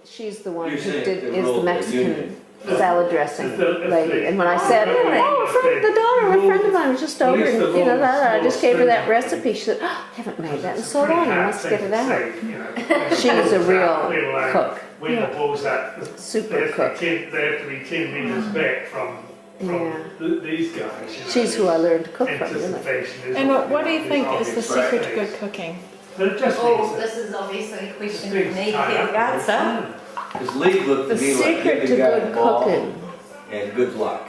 she's the one You're who saying did the is role the of Mexican union. salad dressing If the- lady. And when I said, Really? oh, the daughter of a friend of mine was just over, least and the you know, role of I just gave her that small recipe. She said, oh, I haven't made that in It's a so pretty long. I hard must thing get it to out. say, you know, She is a real we'll, cook. When the ball's at, Super they have cook. to be 10 metres back from Yeah. these guys. You know, She's who I learned to cook from, really. anticipation is And what do you is think is obvious, the right? secret to good cooking? But it just Oh, means that this is obviously a question for things me. tie up. Answer. Because Lee looked The to me like secret give to the guy good the ball cooking. and good luck.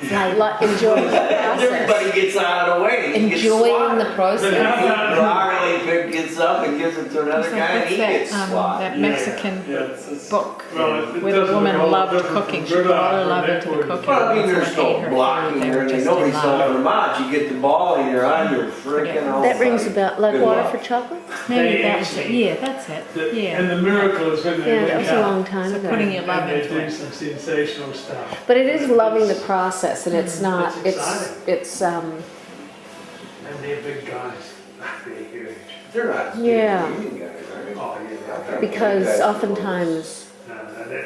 I enjoying the process. Everybody gets out of the way. and he gets Enjoying swatted. the process. Broccoli pick gets up and gives it to another It's like, guy and what's he gets that swatted. Mexican Yeah. book Well, it where the doesn't woman look all loved different cooking. from She put good all her art love from into the that cooking. Well, I mean, and there's someone ate no her blocking food. They or were anything. just Nobody's in selling love. them out. You get the ball in your eye, you're freaking all That rings like, about like good water luck. for chocolate. Maybe They that's it. actually- Yeah, that's it. Yeah. And the miracle is when they Yeah, that wake was a up long time So ago. putting your love and they into do it. some sensational stuff. But it is loving the process, and it's not. It's It's And they're big guys. They're huge. They're not Yeah. union guys, are they? Oh, yeah. because oftentimes, No,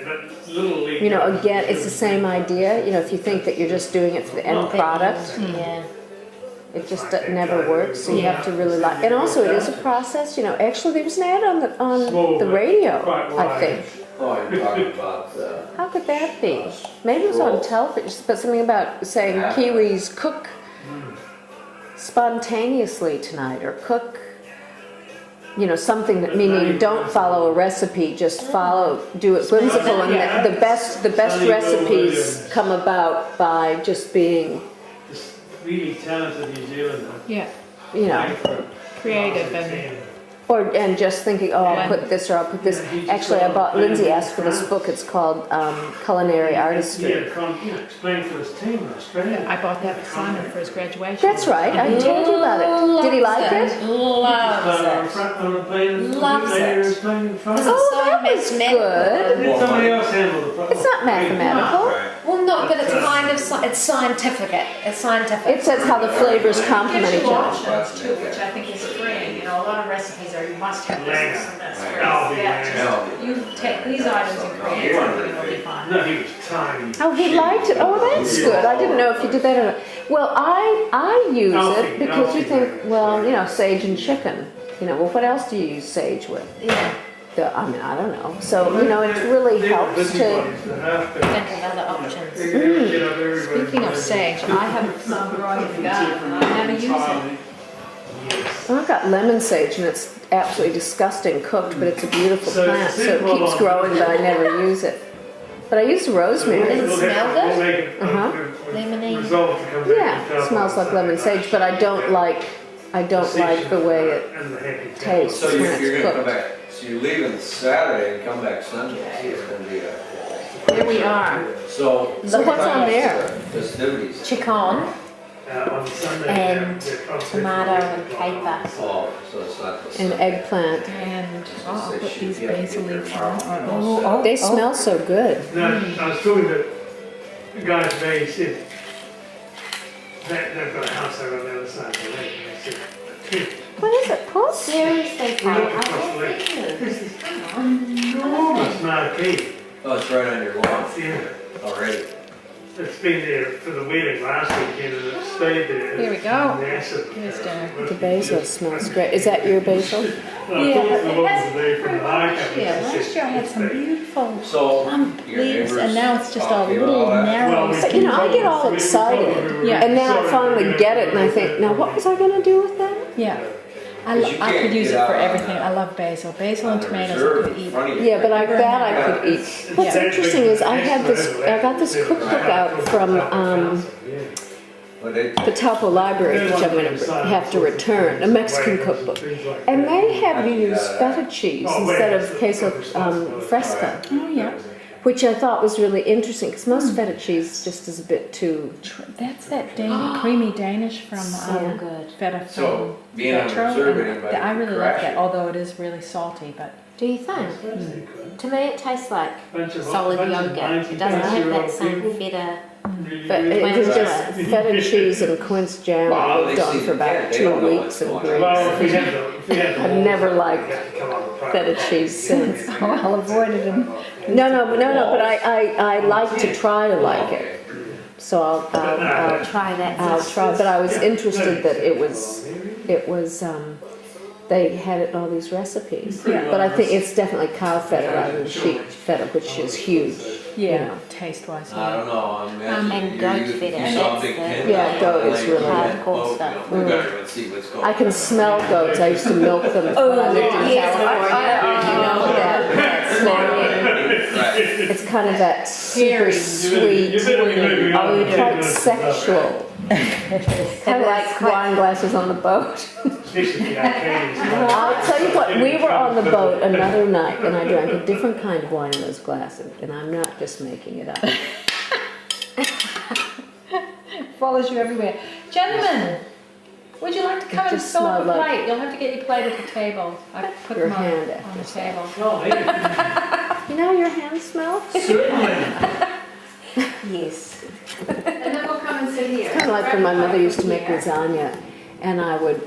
but little league. you know, guys again, are it's the same idea. You know, if you think that you're just doing it for the end product, Yeah. it just never works. So you have to really like. And also, it is a process. You know, actually, there was an ad on the radio. I think. Oh, you're talking about, How could that be? Maybe it was on television, but something about saying Kiwis cook spontaneously tonight, or cook, you know, something that meaning don't follow a recipe, just do it whimsical, and the best recipes come about by just being, This really talented New Zealander. Yeah. you know, Creative and and just thinking, oh, I'll put this or I'll put this. Actually, Lindsay asked for this book. It's called Culinary Artistry. Yeah, explain for his team in Australia. I bought that for Simon for his graduation. That's right. I told you about it. Did he like it? Loves it. Loves it. Oh, that was good. Did somebody else handle the problem? It's not mathematical. Well, no, but it's kind of, it's scientific. It's scientific. It says how the flavors complement each other. options too, which I think is free. You know, a lot of recipes are you must have this and this. Algae, Whereas you take these items and create something, it'll be fine. No, he was tiny. Oh, he liked it. Oh, that's good. I didn't know if you did that or not. Well, I use it because you think, well, you know, sage and chicken. You know, well, what else do you use sage with? Yeah, I mean, I don't know. So, you know, it really helps to. think of other options. Speaking of sage, I have some growing in the garden and I never use it. Well, I've got lemon sage, and it's absolutely disgusting cooked, but it's a beautiful plant, so it keeps growing, but I never use it. But I use rosemary. Does it smell good? Lemonade. Yeah, it smells like lemon sage, but I don't like the way it tastes so when you're it's gonna come cooked. back, so you're leaving Saturday and come back Sunday. It's gonna be a, Here we are. so. So what's on there? Festivities. Chicken On Sunday. and tomato and caper. Oh, so it's not the. And eggplant. And I'll put these basil leaves on. They smell so good. No, I was talking to the guy today, he said, they've got a house over on the other side of the lake, and they said, "Kid, What is it, puss? Seriously, we look across the Kate, lake, there's this enormous marquee, Oh, it's right on your lawn yeah, already. it's been there for the wedding last weekend, and it stayed there. Here we go. Massive. Here's dinner. The basil smells great. Is that your basil? I talked to the woman today from the eye company, Yeah, she last said, year I had some beautiful So, plump your leaves neighbors and now it's just all talking little about that? narrow. Well, But, you know, I get all excited. Yeah. And then I finally get it, and I think, now what was I going to do with that? Yeah. Because you I can't could use get it out for on everything. the- I love basil. Basil on and the tomatoes reserve I could in eat. front of you. Yeah, but that I could eat. What's Yeah. interesting is I got this cookbook out from But it, the Taupo Library, which I'm going to have to return, a Mexican cookbook. And they have you use feta cheese instead of queso fresca, Oh yeah. which I thought was really interesting because most feta cheese just is a bit too. That's that creamy Danish from So good. feta So, from being on Vetro, reserve, and anybody I really could like crash that, it. although it is really salty. But Do you think? To me, it tastes like solid yogurt. It doesn't have that same feta. But it was just feta cheese and quince jam Well, I they lived on see for the about cat, they 2 don't know weeks what's and going on. grapes. Well, if we had the I've never liked feta cheese since. I'll avoid it and. No, but I like to try to like it. So I'll Try that. try, but I was interested that it was, they had it in all these recipes. But I think it's definitely cow feta rather than sheep feta, which is huge. Yeah, taste wise. I don't know, I'm imagining and you goat use- feta, you saw a that's big the- pen Yeah, like goat is like, really hardcore oh, stuff. you know, we gotta go see what's going on. I can smell goats. I used to milk them when I lived in yes, California. You know that smell. Right. It's kind of that super sweet, quite sexual. Kind of like wine glasses on the boat. I'll tell you what, we were on the boat another night and I drank a different kind of wine in those glasses, and I'm not just making it up. Follows you everywhere. Gentlemen, would you like to come It and just fill up a smelled like- plate? You'll have to get your plate at the table. I put Your them on, hand on the after table. You know how your hands smell? Yes. And then we'll come and sit here. Kind of like when my mother used to make lasagna, and I would,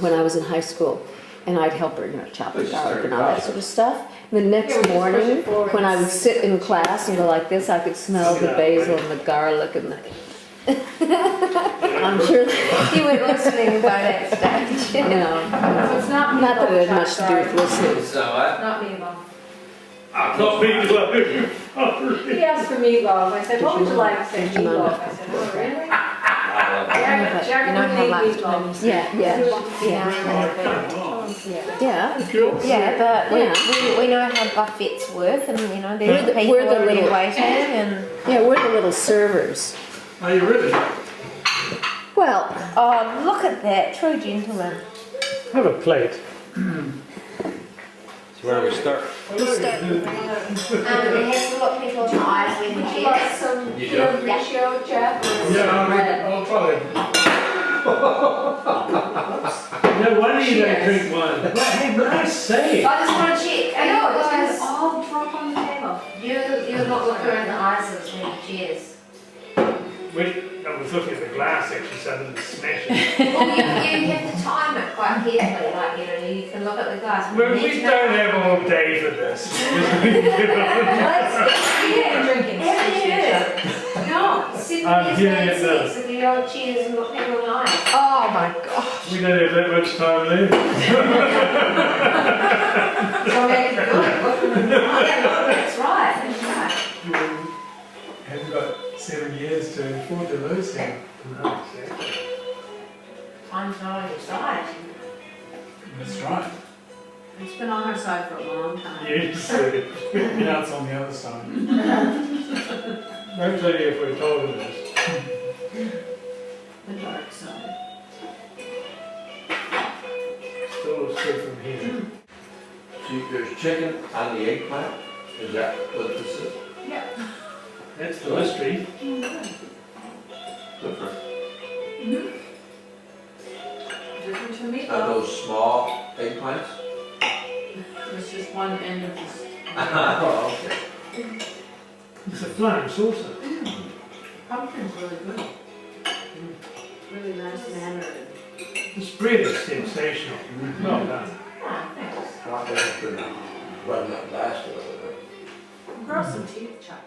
when I was in high school, and I'd help her, chop the garlic and all that sort of stuff. And the next morning, when I would sit in class and go like this, I could smell the basil and the garlic and the. I'm sure, You weren't listening by that stage. So it's not not that it had meatball, much to do with listening. So I, Not meatball. Not meatloaf. He asked for meatloaf. I said, what would you like? He said, Did you know meatloaf. I said, oh, really? But Jack you know would how need last meatloaf. time you said. Yeah, But Yeah. we know how buffets work, and there's people we're the already little- waiting, and yeah, we're the little servers. Are you really? Well, oh, look at that, true gentleman. Have a plate. where we start. It has to look people in the eyes when you would you like cheers. some You Pinot do? Grigio, Jeff? I'll try. No wonder you don't drink wine. Hey, nice save. I just want to check. I know, it's guys, gonna all drop on the table. you're not looking around the eyes when you cheers. I was looking at the glass actually, so I didn't smash it. Well, you have to time it quite carefully, like, you can look at the glass. Well, we don't have all day for this. Yeah, drinking. No, sit I'm with hearing these it now. handsets if you don't cheers and look people in the eyes. Oh my gosh. We don't have that much time left. So make it good, look them in the eye. Yeah, look, that's right. Haven't got 7 years to afford to lose him. No, exactly. Time's not on your side. That's right. It's been on our side for a long time. Yes. Now it's on the other side. Don't tell you if we're told of this. The dark side. Still looks good from here. See, there's chicken on the eggplant, is that what this is? Yeah. That's the mystery. Different. Different to Are meatloaf. those small eggplants? It's just one end of this. Oh, okay. It's a flying saucer. Pumpkin's really good. Really nice manner. The spread is sensational. Well done. Thanks. Not that good. Run that last a little bit. Grow some teeth, Chuck.